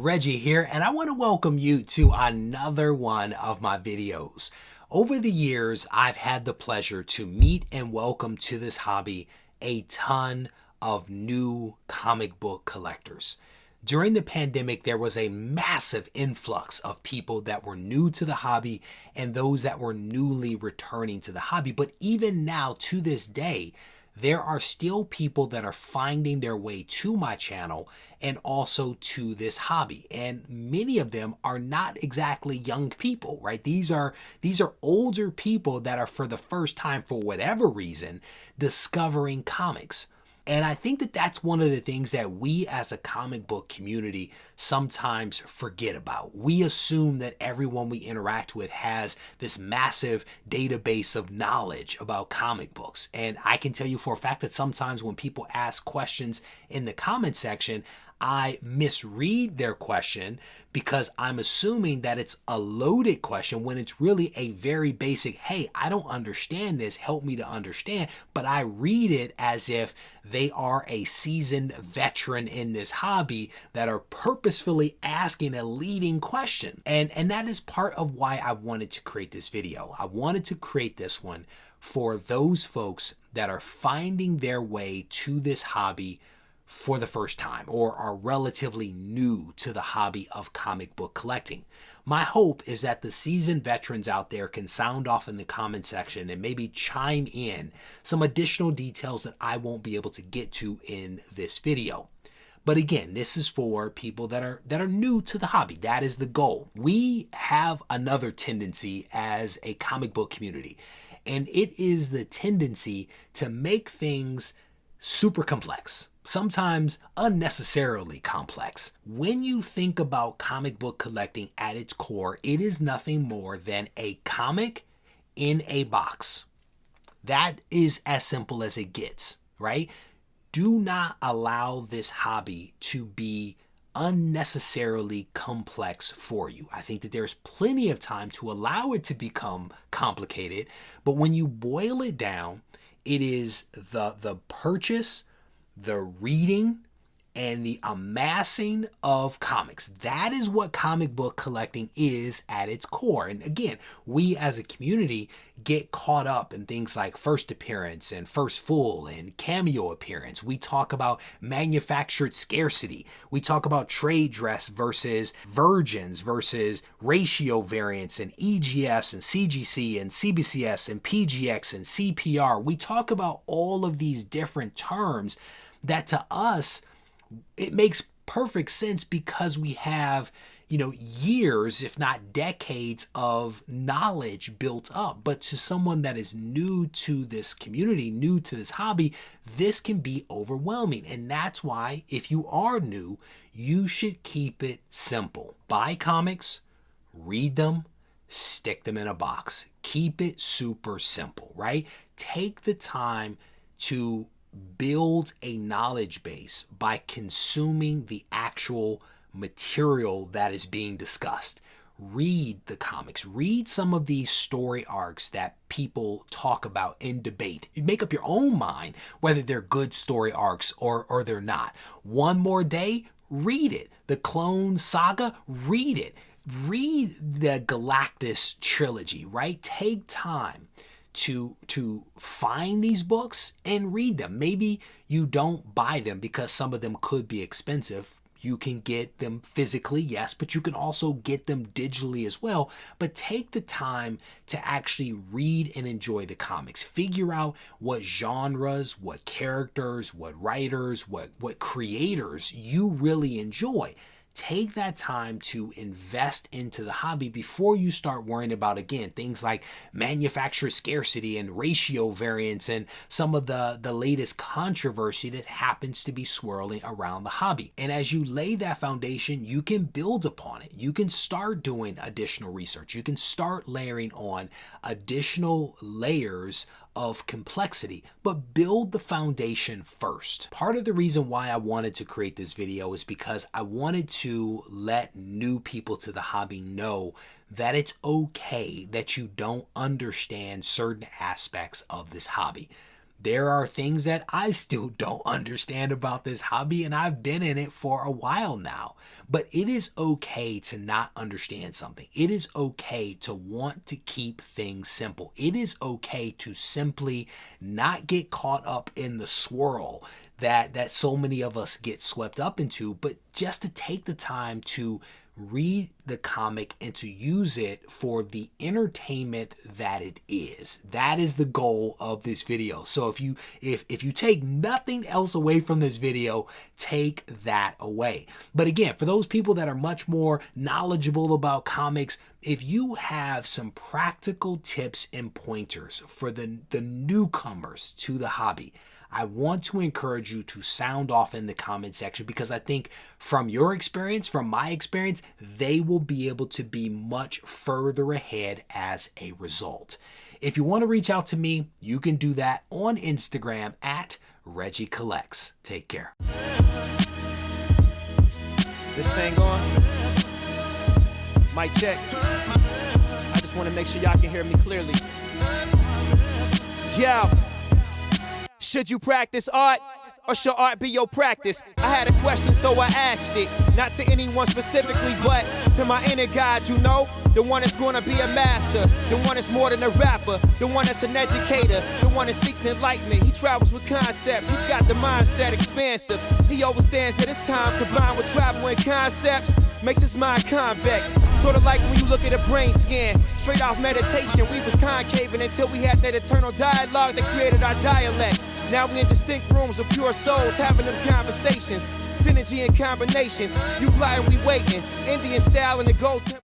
Reggie here, and I want to welcome you to another one of my videos. Over the years, I've had the pleasure to meet and welcome to this hobby a ton of new comic book collectors. During the pandemic, there was a massive influx of people that were new to the hobby and those that were newly returning to the hobby. But even now, to this day, there are still people that are finding their way to my channel and also to this hobby. And many of them are not exactly young people, right? These are older people that are, for the first time, for whatever reason, discovering comics. And I think that that's one of the things that we as a comic book community sometimes forget about. We assume that everyone we interact with has this massive database of knowledge about comic books. And I can tell you for a fact that sometimes when people ask questions in the comment section, I misread their question because I'm assuming that it's a loaded question when it's really a very basic, hey, I don't understand this, help me to understand. But I read it as if they are a seasoned veteran in this hobby that are purposefully asking a leading question. And that is part of why I wanted to create this video. I wanted to create this one for those folks that are finding their way to this hobby for the first time or are relatively new to the hobby of comic book collecting. My hope is that the seasoned veterans out there can sound off in the comment section and maybe chime in some additional details that I won't be able to get to in this video. But again, this is for people that are new to the hobby. That is the goal. We have another tendency as a comic book community, and it is the tendency to make things super complex. Sometimes unnecessarily complex. When you think about comic book collecting at its core, it is nothing more than a comic in a box. That is as simple as it gets, right? Do not allow this hobby to be unnecessarily complex for you. I think that there's plenty of time to allow it to become complicated, but when you boil it down, it is the purchase, the reading, and the amassing of comics. That is what comic book collecting is at its core. And again, we as a community get caught up in things like first appearance and first full and cameo appearance. We talk about manufactured scarcity. We talk about trade dress versus virgins versus ratio variants and EGS and CGC and CBCS and PGX and CPR. We talk about all of these different terms that to us, it makes perfect sense because we have, years, if not decades of knowledge built up. But to someone that is new to this community, new to this hobby, this can be overwhelming. And that's why, if you are new, you should keep it simple. Buy comics, read them, stick them in a box. Keep it super simple, right? Take the time to build a knowledge base by consuming the actual material that is being discussed. Read the comics. Read some of these story arcs that people talk about in debate. You make up your own mind whether they're good story arcs or they're not. One More Day, read it. The Clone Saga, read it. Read the Galactus trilogy, right? Take time to find these books and read them. Maybe you don't buy them because some of them could be expensive. You can get them physically, yes, but you can also get them digitally as well. But take the time to actually read and enjoy the comics. Figure out what genres, what characters, what writers, what creators you really enjoy. Take that time to invest into the hobby before you start worrying about, again, things like manufacturer scarcity and ratio variants and some of the latest controversy that happens to be swirling around the hobby. And as you lay that foundation, you can build upon it. You can start doing additional research. You can start layering on additional layers of complexity, but build the foundation first. Part of the reason why I wanted to create this video is because I wanted to let new people to the hobby know that it's okay that you don't understand certain aspects of this hobby. There are things that I still don't understand about this hobby, and I've been in it for a while now. But it is okay to not understand something. It is okay to want to keep things simple. It is okay to simply not get caught up in the swirl that so many of us get swept up into, but just to take the time to read the comic and to use it for the entertainment that it is. That is the goal of this video. So if you take nothing else away from this video, take that away. But again, for those people that are much more knowledgeable about comics, if you have some practical tips and pointers for the newcomers to the hobby, I want to encourage you to sound off in the comment section, because I think from your experience, from my experience, they will be able to be much further ahead as a result. If you want to reach out to me, you can do that on Instagram at Regie Collects. Take care. This thing on? Mic check. I just want to make sure y'all can hear me clearly. Yo. Should you practice art, or should art be your practice? I had a question, so I asked it. Not to anyone specifically, but to my inner God, you know? The one that's gonna be a master, the one that's more than a rapper, the one that's an educator, the one that seeks enlightenment. He travels with concepts, he's got the mindset expansive. He understands that his time combined with travel and concepts makes his mind convex. Sort of like when you look at a brain scan. Straight off meditation, we was concaving until we had that eternal dialogue that created our dialect. Now we in distinct rooms of pure souls having them conversations. Synergy and combinations. You fly and we waiting. Indian style in the gold.